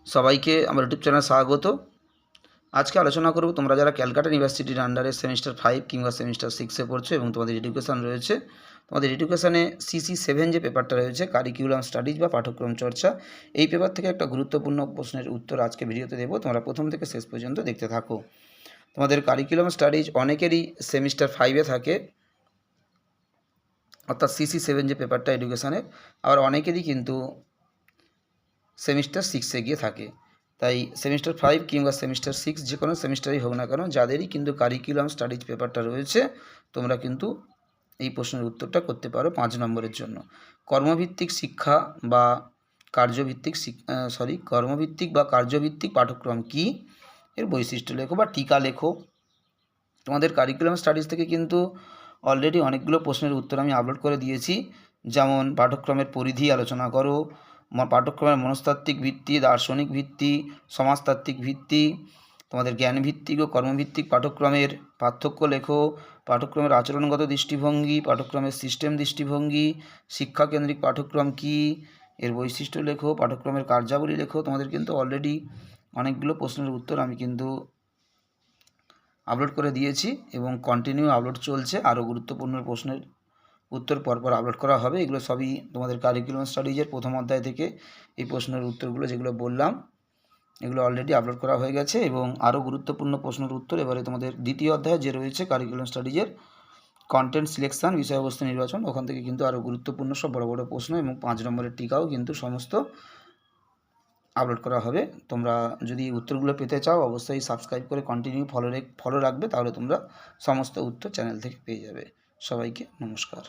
সবাইকে আমার ইউটিউব চ্যানেলে স্বাগত। আজকে আলোচনা করব তোমরা যারা ক্যালকাটা ইউনিভার্সিটির আন্ডারে সেমিস্টার 5 কিংবা সেমিস্টার 6 এ পড়ছো এবং তোমাদের এডুকেশন রয়েছে, তোমাদের এডুকেশনে সিসি 7 যে পেপারটা রয়েছে কারিকুলাম স্টাডিজ বা পাঠ্যক্রম চর্চা, এই পেপার থেকে একটা গুরুত্বপূর্ণ প্রশ্নের উত্তর আজকে ভিডিওতে দেবো। তোমরা প্রথম থেকে শেষ পর্যন্ত দেখতে থাকো। তোমাদের কারিকুলাম স্টাডিজ অনেকেরই সেমিস্টার 5-এ থাকে, অর্থাৎ সিসি 7 যে পেপারটা এডুকেশনের, আবার অনেকেরই কিন্তু সেমিস্টার 6-এ গিয়ে থাকে। তাই সেমিস্টার 5 কিংবা সেমিস্টার 6 যে কোনো সেমিস্টারই হোক না কেন, যাদেরই কিন্তু কারিকুলাম স্টাডিজ পেপারটা রয়েছে, তোমরা কিন্তু এই প্রশ্নের উত্তরটা করতে পারো 5 নম্বরের জন্য। কর্মভিত্তিক শিক্ষা বা কর্মভিত্তিক বা কার্যভিত্তিক পাঠ্যক্রম কী, এর বৈশিষ্ট্য লেখো বা টিকা লেখো। তোমাদের কারিকুলাম স্টাডিজ থেকে কিন্তু অলরেডি অনেকগুলো প্রশ্নের উত্তর আমি আপলোড করে দিয়েছি, যেমন পাঠ্যক্রমের পরিধি আলোচনা করো, পাঠ্যক্রমের মনস্তাত্ত্বিক ভিত্তি, দার্শনিক ভিত্তি, সমাজতাত্ত্বিক ভিত্তি, তোমাদের জ্ঞানভিত্তিক ও কর্মভিত্তিক পাঠ্যক্রমের পার্থক্য লেখো, পাঠ্যক্রমের আচরণগত দৃষ্টিভঙ্গি, পাঠ্যক্রমের সিস্টেম দৃষ্টিভঙ্গি, শিক্ষাকেন্দ্রিক পাঠ্যক্রম কী, এর বৈশিষ্ট্য লেখো, পাঠ্যক্রমের কার্যাবলী লেখো। তোমাদের কিন্তু অলরেডি অনেকগুলো প্রশ্নের উত্তর আমি কিন্তু আপলোড করে দিয়েছি এবং কন্টিনিউ আপলোড চলছে। আরও গুরুত্বপূর্ণ প্রশ্নের উত্তর পরপর আপলোড করা হবে। এগুলো সবই তোমাদের কারিকুলাম স্টাডিজের প্রথম অধ্যায় থেকে এই প্রশ্নের উত্তরগুলো যেগুলো বললাম, এগুলো অলরেডি আপলোড করা হয়ে গেছে। এবং আরও গুরুত্বপূর্ণ প্রশ্নের উত্তর এবারে তোমাদের দ্বিতীয় অধ্যায় যে রয়েছে কারিকুলাম স্টাডিজের কন্টেন্ট সিলেকশান, বিষয়বস্তু নির্বাচন, ওখান থেকে কিন্তু আরও গুরুত্বপূর্ণ সব বড় বড় প্রশ্ন এবং 5 নম্বরের টিকাও কিন্তু সমস্ত আপলোড করা হবে। তোমরা যদি উত্তরগুলো পেতে চাও অবশ্যই সাবস্ক্রাইব করে কন্টিনিউ ফলো রাখবে, তাহলে তোমরা সমস্ত উত্তর চ্যানেল থেকে পেয়ে যাবে। সবাইকে নমস্কার।